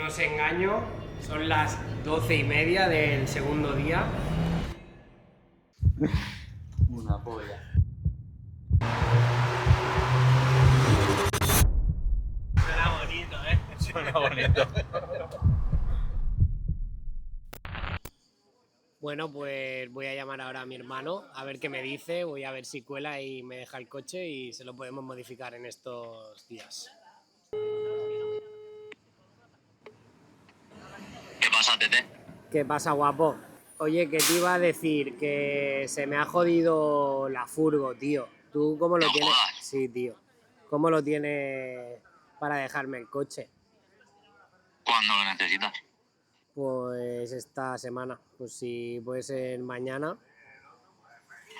No os engaño, son las 12:30 del segundo día. Una polla. Suena bonito, ¿eh? Suena bonito. Bueno, pues voy a llamar ahora a mi hermano a ver qué me dice, voy a ver si cuela y me deja el coche y se lo podemos modificar en estos días. ¿Qué pasa, Tete? ¿Qué pasa, guapo? Oye, que te iba a decir que se me ha jodido la furgo, tío. ¿Tú cómo lo No tienes? jodas. Sí, tío. ¿Cómo lo tienes para dejarme el coche? ¿Cuándo lo necesitas? Pues esta semana. Pues si puede ser mañana.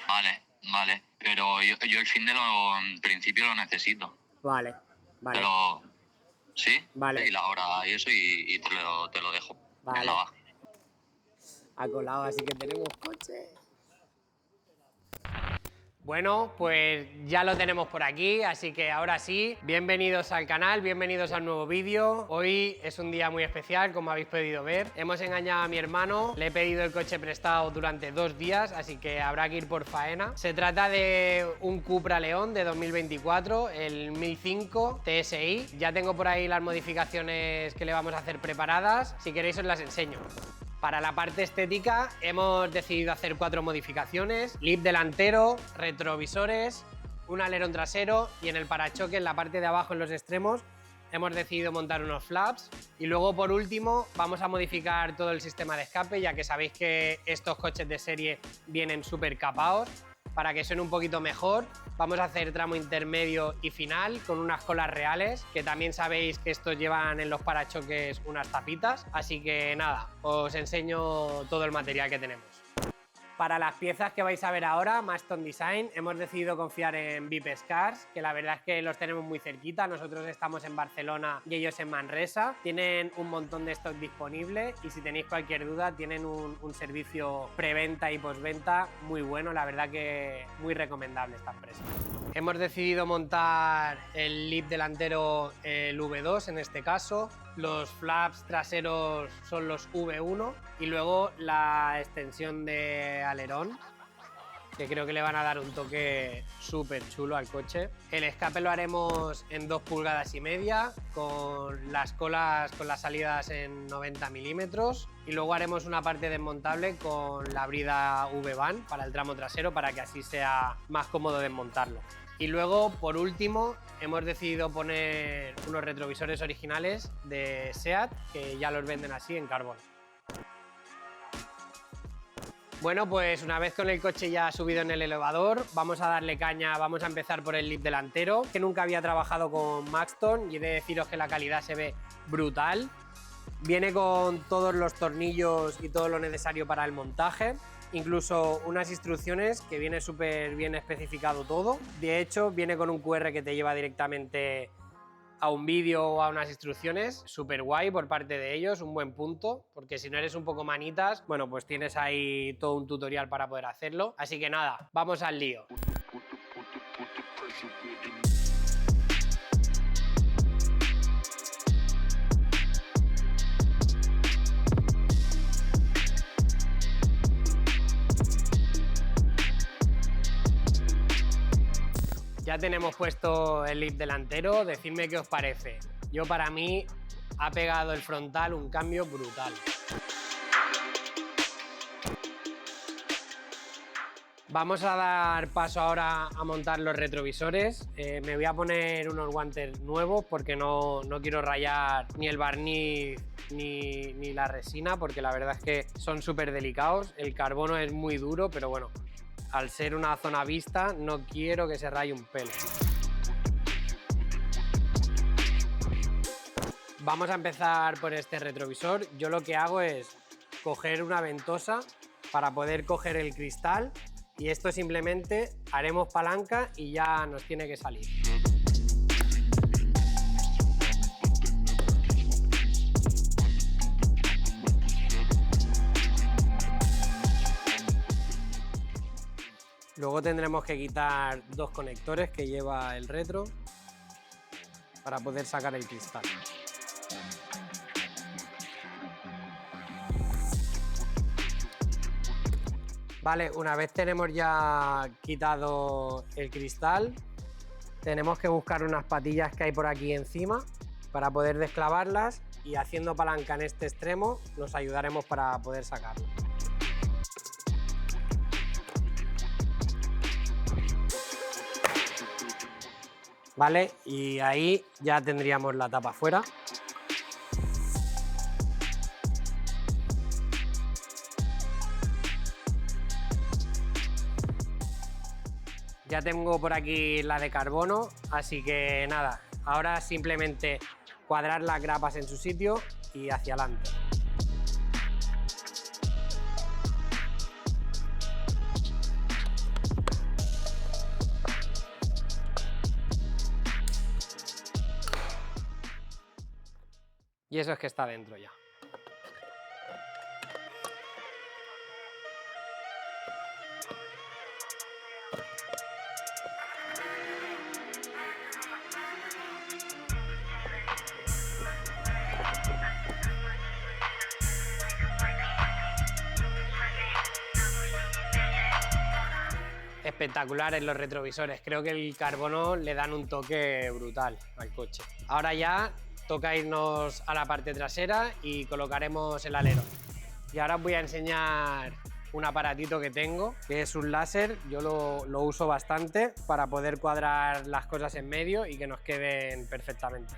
Vale. Pero yo el fin de lo, en principio lo necesito. Vale. Pero, ¿sí? Vale. Y la hora y eso y te lo dejo. Vale. Venga, va. Ha colado, así que tenemos coche. Bueno, pues ya lo tenemos por aquí, así que ahora sí, bienvenidos al canal, bienvenidos al nuevo vídeo. Hoy es un día muy especial, como habéis podido ver. Hemos engañado a mi hermano, le he pedido el coche prestado durante 2 días, así que habrá que ir por faena. Se trata de un Cupra León de 2024, el 1005 TSI. Ya tengo por ahí las modificaciones que le vamos a hacer preparadas, si queréis os las enseño. Para la parte estética hemos decidido hacer 4 modificaciones: lip delantero, retrovisores, un alerón trasero y en el parachoque, en la parte de abajo, en los extremos, hemos decidido montar unos flaps. Y luego, por último, vamos a modificar todo el sistema de escape, ya que sabéis que estos coches de serie vienen súper capados. Para que suene un poquito mejor, vamos a hacer tramo intermedio y final con unas colas reales, que también sabéis que estos llevan en los parachoques unas tapitas. Así que nada, os enseño todo el material que tenemos. Para las piezas que vais a ver ahora, Maston Design, hemos decidido confiar en Vipers Cars, que la verdad es que los tenemos muy cerquita. Nosotros estamos en Barcelona y ellos en Manresa. Tienen un montón de stock disponible y si tenéis cualquier duda tienen un servicio preventa y postventa muy bueno. La verdad que muy recomendable esta empresa. Hemos decidido montar el lip delantero, el V2 en este caso. Los flaps traseros son los V1 y luego la extensión de alerón, que creo que le van a dar un toque súper chulo al coche. El escape lo haremos en 2,5 pulgadas con las colas, con las salidas en 90 milímetros, y luego haremos una parte desmontable con la brida V-Ban para el tramo trasero, para que así sea más cómodo desmontarlo. Y luego, por último, hemos decidido poner unos retrovisores originales de SEAT, que ya los venden así en carbón. Bueno, pues una vez con el coche ya subido en el elevador, vamos a darle caña, vamos a empezar por el lip delantero, que nunca había trabajado con Maxton y he de deciros que la calidad se ve brutal. Viene con todos los tornillos y todo lo necesario para el montaje, incluso unas instrucciones que viene súper bien especificado todo. De hecho, viene con un QR que te lleva directamente a un vídeo o a unas instrucciones. Súper guay por parte de ellos, un buen punto, porque si no eres un poco manitas, bueno, pues tienes ahí todo un tutorial para poder hacerlo. Así que nada, vamos al lío. Ya tenemos puesto el lip delantero, decidme qué os parece. Yo, para mí, ha pegado el frontal un cambio brutal. Vamos a dar paso ahora a montar los retrovisores. Me voy a poner unos guantes nuevos porque no quiero rayar ni el barniz ni la resina, porque la verdad es que son súper delicados. El carbono es muy duro, pero bueno, al ser una zona vista no quiero que se raye un pelo. Vamos a empezar por este retrovisor. Yo lo que hago es coger una ventosa para poder coger el cristal, y esto simplemente haremos palanca y ya nos tiene que salir. Luego tendremos que quitar 2 conectores que lleva el retro para poder sacar el cristal. Vale, una vez tenemos ya quitado el cristal, tenemos que buscar unas patillas que hay por aquí encima para poder desclavarlas y haciendo palanca en este extremo nos ayudaremos para poder sacarlo. Vale, y ahí ya tendríamos la tapa fuera. Ya tengo por aquí la de carbono, así que nada, ahora simplemente cuadrar las grapas en su sitio y hacia adelante. Y eso es que está dentro ya. Espectaculares los retrovisores, creo que el carbono le dan un toque brutal al coche. Ahora ya toca irnos a la parte trasera y colocaremos el alerón. Y ahora os voy a enseñar un aparatito que tengo, que es un láser. Yo lo uso bastante para poder cuadrar las cosas en medio y que nos queden perfectamente.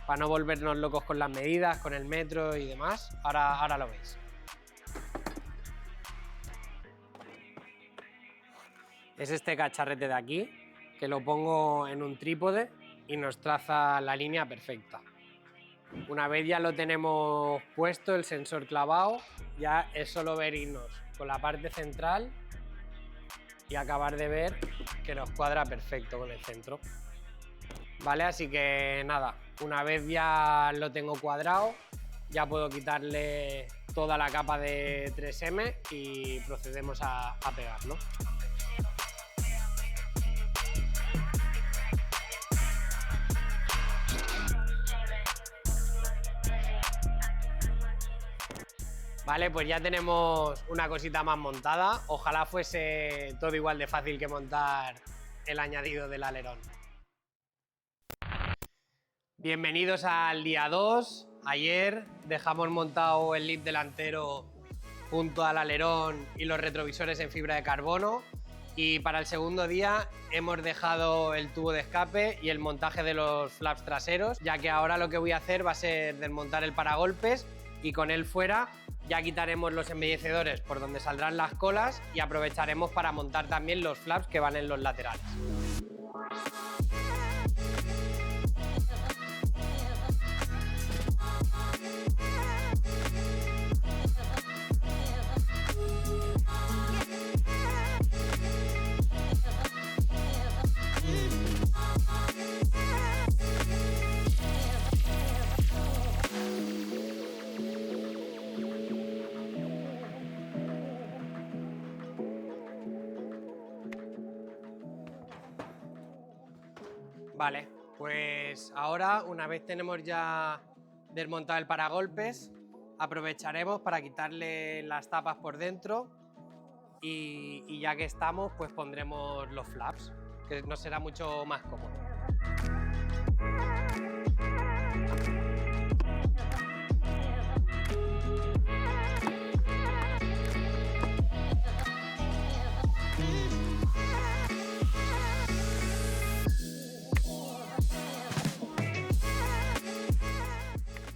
Para no volvernos locos con las medidas, con el metro y demás. Ahora lo veis. Es este cacharrete de aquí, que lo pongo en un trípode y nos traza la línea perfecta. Una vez ya lo tenemos puesto, el sensor clavado, ya es solo ver irnos con la parte central y acabar de ver que nos cuadra perfecto con el centro. Vale, así que nada, una vez ya lo tengo cuadrado, ya puedo quitarle toda la capa de 3M y procedemos a pegarlo. Vale, pues ya tenemos una cosita más montada. Ojalá fuese todo igual de fácil que montar el añadido del alerón. Bienvenidos al día 2. Ayer dejamos montado el lip delantero junto al alerón y los retrovisores en fibra de carbono. Y para el segundo día hemos dejado el tubo de escape y el montaje de los flaps traseros, ya que ahora lo que voy a hacer va a ser desmontar el paragolpes y con él fuera ya quitaremos los embellecedores por donde saldrán las colas y aprovecharemos para montar también los flaps que van en los laterales. Vale, pues ahora, una vez tenemos ya desmontado el paragolpes, aprovecharemos para quitarle las tapas por dentro y ya que estamos, pues pondremos los flaps, que nos será mucho más cómodo.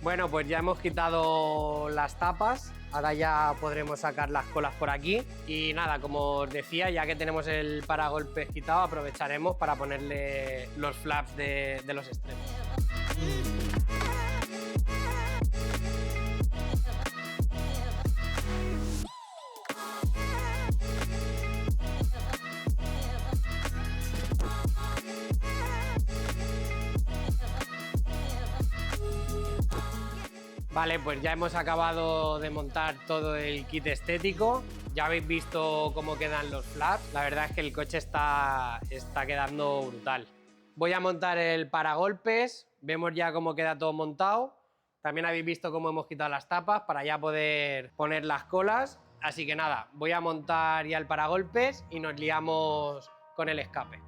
Bueno, pues ya hemos quitado las tapas, ahora ya podremos sacar las colas por aquí y nada, como os decía, ya que tenemos el paragolpes quitado, aprovecharemos para ponerle los flaps de los extremos. Vale, pues ya hemos acabado de montar todo el kit estético. Ya habéis visto cómo quedan los flaps. La verdad es que el coche está quedando brutal. Voy a montar el paragolpes. Vemos ya cómo queda todo montado. También habéis visto cómo hemos quitado las tapas para ya poder poner las colas. Así que nada, voy a montar ya el paragolpes y nos liamos con el escape.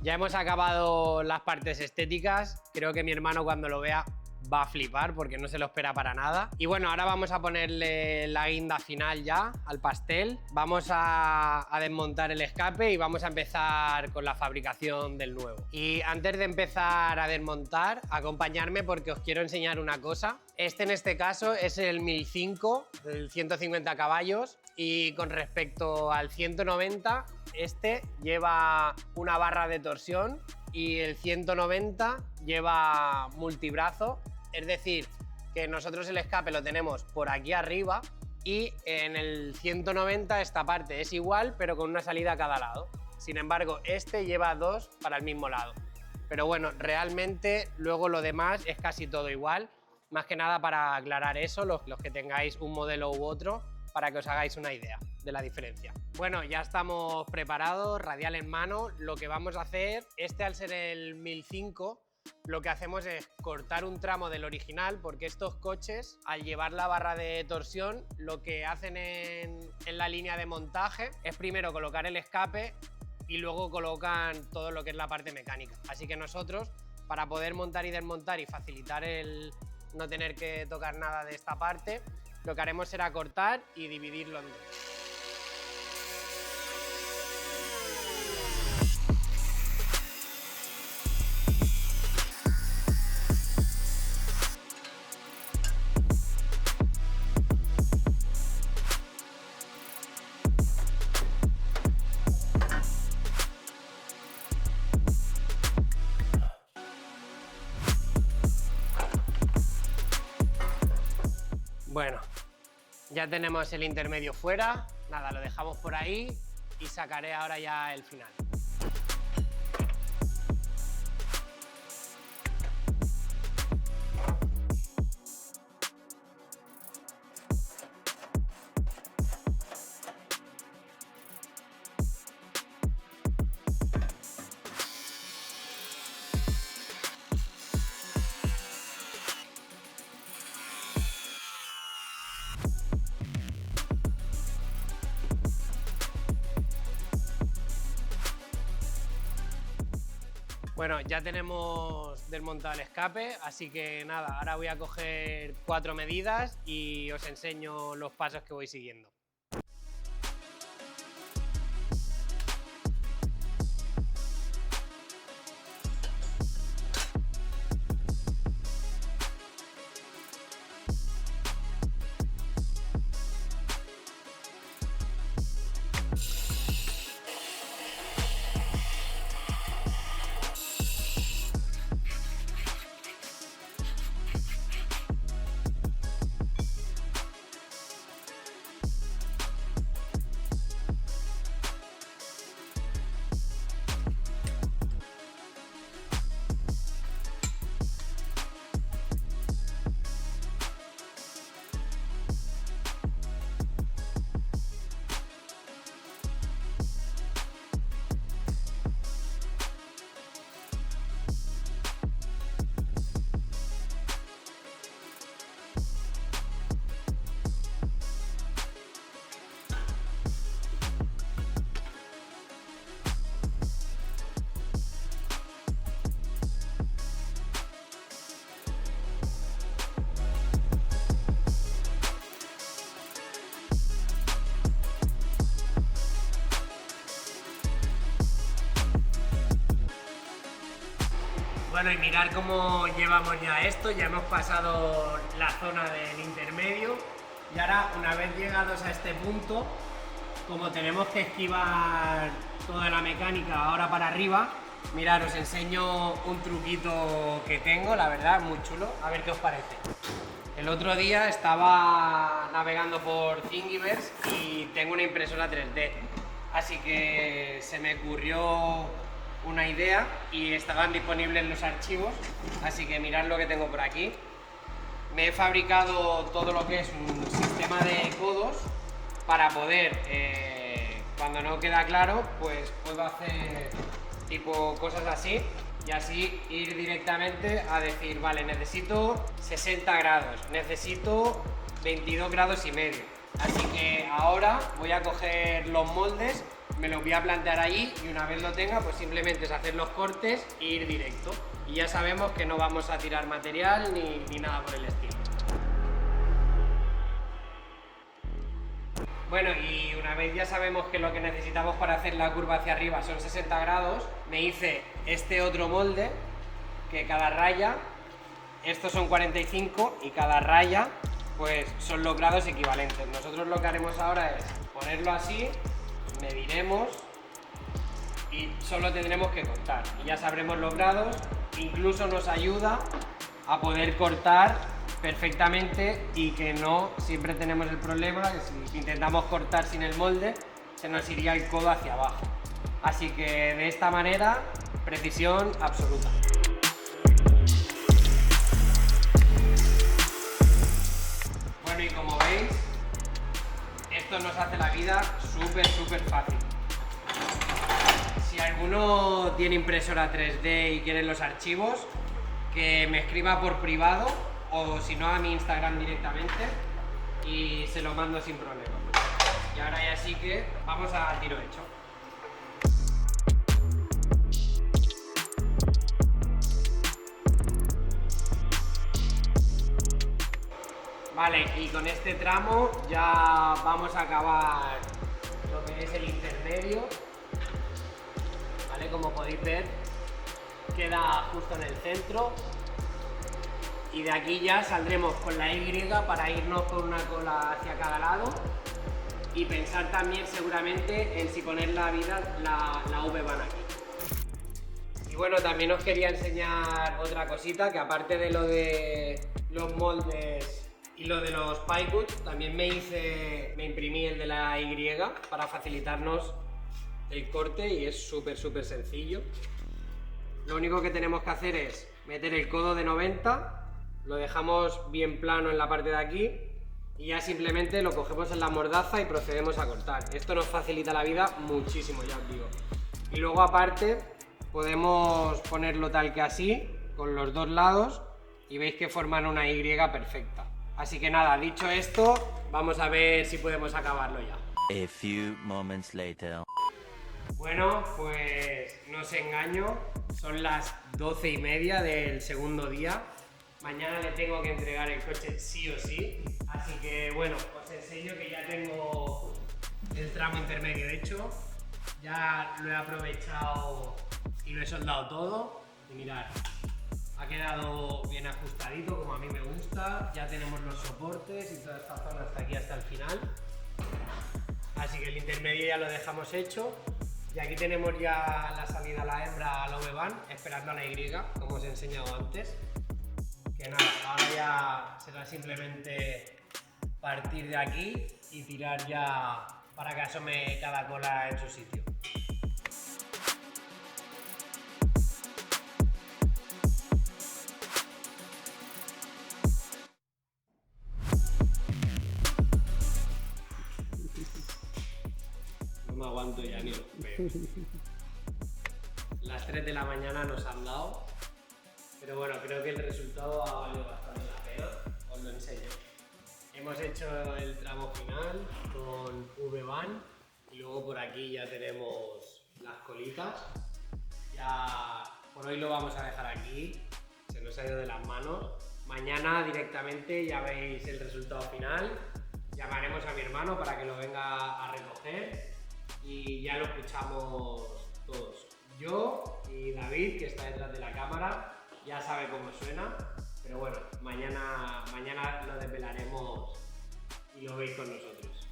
Ya hemos acabado las partes estéticas. Creo que mi hermano cuando lo vea va a flipar porque no se lo espera para nada. Y bueno, ahora vamos a ponerle la guinda final ya al pastel. Vamos a desmontar el escape y vamos a empezar con la fabricación del nuevo. Y antes de empezar a desmontar, acompañarme porque os quiero enseñar una cosa. En este caso es el 1005, el 150 caballos. Y con respecto al 190, lleva una barra de torsión y el 190 lleva multibrazo. Es decir, que nosotros el escape lo tenemos por aquí arriba y en el 190 esta parte es igual, pero con una salida a cada lado. Sin embargo, lleva dos para el mismo lado. Pero bueno, realmente luego lo demás es casi todo igual. Más que nada para aclarar eso, los que tengáis un modelo u otro, para que os hagáis una idea de la diferencia. Bueno, ya estamos preparados, radial en mano. Lo que vamos a hacer, al ser el 1005, lo que hacemos es cortar un tramo del original, porque estos coches, al llevar la barra de torsión, lo que hacen en la línea de montaje es primero colocar el escape y luego colocan todo lo que es la parte mecánica. Así que nosotros, para poder montar y desmontar y facilitar el no tener que tocar nada de esta parte, lo que haremos será cortar y dividirlo en dos. Bueno, ya tenemos el intermedio fuera, nada, lo dejamos por ahí y sacaré ahora ya el final. Bueno, ya tenemos desmontado el escape, así que nada, ahora voy a coger 4 medidas y os enseño los pasos que voy siguiendo. Bueno, y mirar cómo llevamos ya esto, ya hemos pasado la zona del intermedio y ahora, una vez llegados a este punto, como tenemos que esquivar toda la mecánica ahora para arriba, mirad, os enseño un truquito que tengo, la verdad, muy chulo, a ver qué os parece. El otro día estaba navegando por Thingiverse y tengo una impresora 3D. Así que se me ocurrió una idea y estaban disponibles los archivos, así que mirad lo que tengo por aquí. Me he fabricado todo lo que es un sistema de codos para poder, cuando no queda claro, pues puedo hacer tipo cosas así y así ir directamente a decir, vale, necesito 60 grados, necesito 22 grados y medio. Así que ahora voy a coger los moldes, me los voy a plantear allí y una vez lo tenga, pues simplemente es hacer los cortes e ir directo. Y ya sabemos que no vamos a tirar material ni nada por el estilo. Bueno, y una vez ya sabemos que lo que necesitamos para hacer la curva hacia arriba son 60 grados, me hice este otro molde, que cada raya, estos son 45 y cada raya pues son los grados equivalentes. Nosotros lo que haremos ahora es ponerlo así, mediremos y solo tendremos que cortar. Y ya sabremos los grados, incluso nos ayuda a poder cortar perfectamente y que no siempre tenemos el problema que si intentamos cortar sin el molde se nos iría el codo hacia abajo. Así que de esta manera, precisión absoluta. Bueno, y como veis, esto nos hace la vida súper fácil. Si alguno tiene impresora 3D y quiere los archivos, que me escriba por privado o si no a mi Instagram directamente y se lo mando sin problema. Y ahora ya sí que vamos al tiro hecho. Vale, y con este tramo ya vamos a acabar lo que es el intermedio. Vale, como podéis ver, queda justo en el centro. Y de aquí ya saldremos con la Y para irnos con una cola hacia cada lado y pensar también seguramente en si poner la V-Bahn aquí. Y bueno, también os quería enseñar otra cosita, que aparte de lo de los moldes y lo de los pie-cuts, también me imprimí el de la Y para facilitarnos el corte y es súper sencillo. Lo único que tenemos que hacer es meter el codo de 90, lo dejamos bien plano en la parte de aquí y ya simplemente lo cogemos en la mordaza y procedemos a cortar. Esto nos facilita la vida muchísimo, ya os digo. Y luego aparte podemos ponerlo tal que así, con los dos lados, y veis que forman una Y perfecta. Así que nada, dicho esto, vamos a ver si podemos acabarlo ya. A few moments later. Bueno, pues no os engaño, son las 12:30 del segundo día. Mañana le tengo que entregar el coche sí o sí, así que bueno, os enseño que ya tengo el tramo intermedio hecho. Ya lo he aprovechado y lo he soldado todo. Y mirad, ha quedado bien ajustadito como a mí me gusta. Ya tenemos los soportes y toda esta zona hasta aquí, hasta el final. Así que el intermedio ya lo dejamos hecho. Y aquí tenemos ya la salida a la hembra a la V-Bahn, esperando a la Y, como os he enseñado antes. Que nada, ahora ya será simplemente partir de aquí y tirar ya para que asome cada cola en su sitio. No me aguanto ya ni los pelos. Las 3 de la mañana nos han dado. Pero bueno, creo que el resultado ha valido bastante la pena, os lo enseño. Hemos hecho el tramo final con V-Bahn y luego por aquí ya tenemos las colitas. Ya por hoy lo vamos a dejar aquí, se nos ha ido de las manos. Mañana directamente ya veis el resultado final, llamaremos a mi hermano para que lo venga a recoger y ya lo escuchamos todos. Yo y David, que está detrás de la cámara, ya sabe cómo suena, pero bueno, mañana lo desvelaremos y lo veis con nosotros.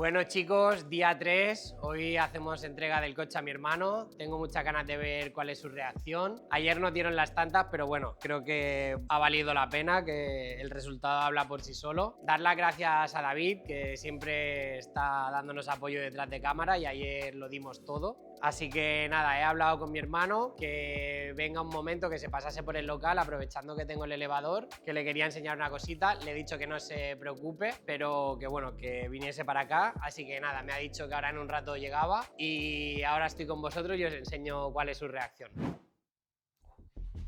Bueno chicos, día 3, hoy hacemos entrega del coche a mi hermano, tengo muchas ganas de ver cuál es su reacción. Ayer nos dieron las tantas, pero bueno, creo que ha valido la pena, que el resultado habla por sí solo. Dar las gracias a David, que siempre está dándonos apoyo detrás de cámara y ayer lo dimos todo. Así que nada, he hablado con mi hermano, que venga un momento, que se pasase por el local, aprovechando que tengo el elevador, que le quería enseñar una cosita, le he dicho que no se preocupe, pero que bueno, que viniese para acá. Así que nada, me ha dicho que ahora en un rato llegaba y ahora estoy con vosotros y os enseño cuál es su reacción.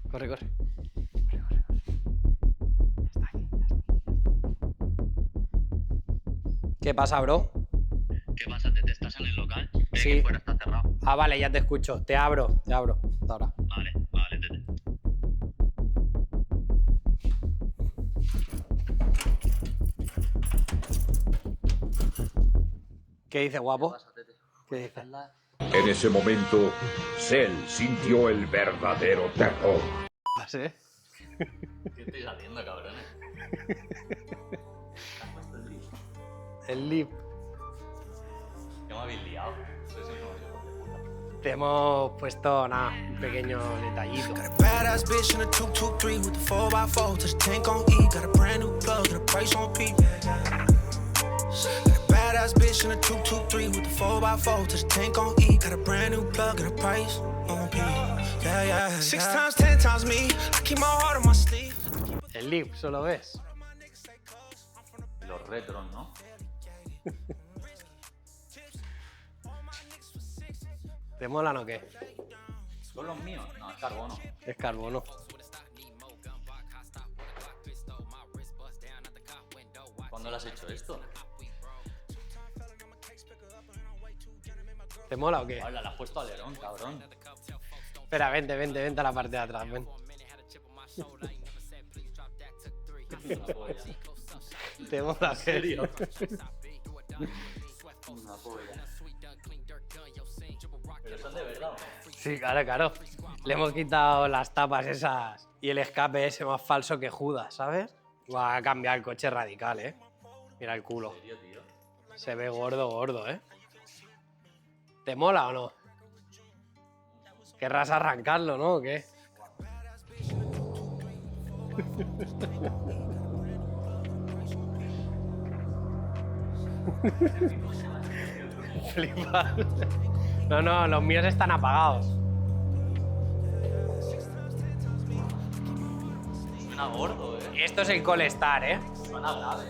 Corre, corre. Está aquí, ya está. ¿Qué pasa, bro? ¿Qué pasa? ¿Te estás en el local? Sí. Que fuera está cerrado. Ah, vale, ya te escucho. Te abro. Hasta ahora. Vale, tete. ¿Qué dice, guapo? ¿Qué pasa, tete? ¿Qué dice? En ese momento, Cell sintió el verdadero terror. ¿Sí? ¿Qué estáis haciendo, cabrones? El lip. ¿Qué me habéis liado? Sois el novio de puta. Te hemos puesto, nada, un pequeño detallito. Got a badass bitch in a 223 with the 4x4. Touch the tank on E. Got a brand new plug, got a price on P. Got a badass bitch in a 223 with the 4x4. Touch the tank on E. Got a brand new plug, got a price on P. Yeah, yeah. 6 times, 10 times me. I keep my heart on my sleeve. El lip, ¿solo ves? Los retros, ¿no? ¿Te molan o qué? ¿Son los míos? No, es carbono. Es carbono. ¿Cuándo le has hecho esto? ¿Te mola o qué? Hola, le has puesto alerón, cabrón. Espera, vente a la parte de atrás, ven. Una polla. ¿Te mola? ¿En serio? Una polla. ¿Pero son de verdad o no? Sí, claro. Le hemos quitado las tapas esas y el escape ese más falso que Judas, ¿sabes? Va a cambiar el coche radical, ¿eh? Mira el culo. ¿En serio, tío? Se ve gordo, ¿eh? ¿Te mola o no? Querrás arrancarlo, ¿no? ¿O qué? Flipa. No, los míos están apagados. Suena gordo, Esto es el Colestar, ¿eh? Suena grave,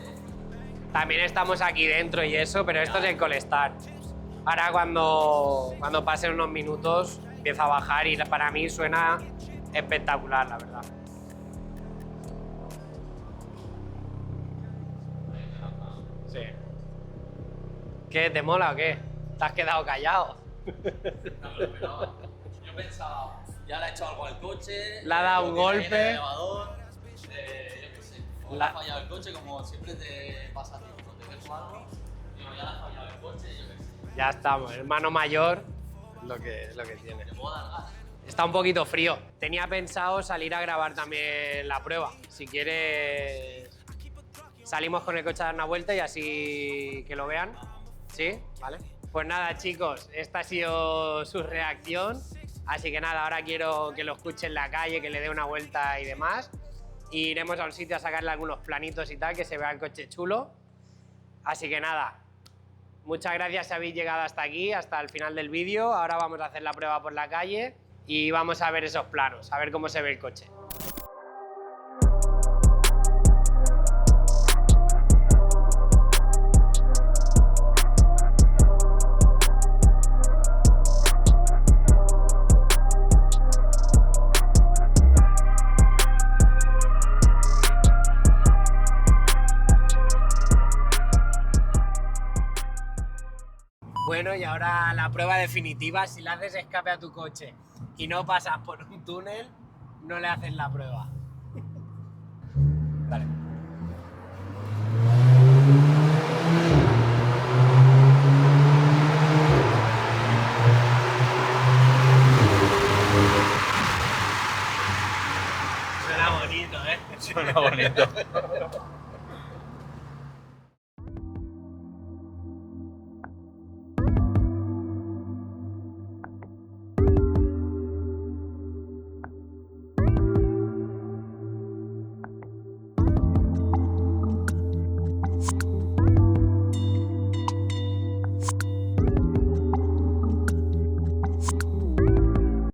También estamos aquí dentro y eso, pero esto es el Colestar. Ahora cuando pasen unos minutos empieza a bajar y para mí suena espectacular, la verdad. Sí. ¿Qué? ¿Te mola o qué? ¿Te has quedado callado? No me lo esperaba. Yo pensaba, ya le ha hecho algo al coche. Le ha dado un lo que viene golpe. en el elevador, yo qué sé. O le ha fallado el coche, como siempre te pasa a ti cuando te ves algo. Digo, ya le ha fallado el coche, yo qué sé. Ya estamos, hermano mayor, lo que tiene. ¿Te puedo dar gas? Está un poquito frío. Tenía pensado salir a grabar también la prueba. Si quieres, salimos con el coche a dar una vuelta y así que lo vean. ¿Sí? ¿Vale? Pues nada, chicos, esta ha sido su reacción. Así que nada, ahora quiero que lo escuche en la calle, que le dé una vuelta y demás. Y iremos a un sitio a sacarle algunos planitos y tal, que se vea el coche chulo. Así que nada, muchas gracias si habéis llegado hasta aquí, hasta el final del vídeo. Ahora vamos a hacer la prueba por la calle y vamos a ver esos planos, a ver cómo se ve el coche. Bueno, y ahora la prueba definitiva, si le haces escape a tu coche y no pasas por un túnel, no le haces la prueba. Vale.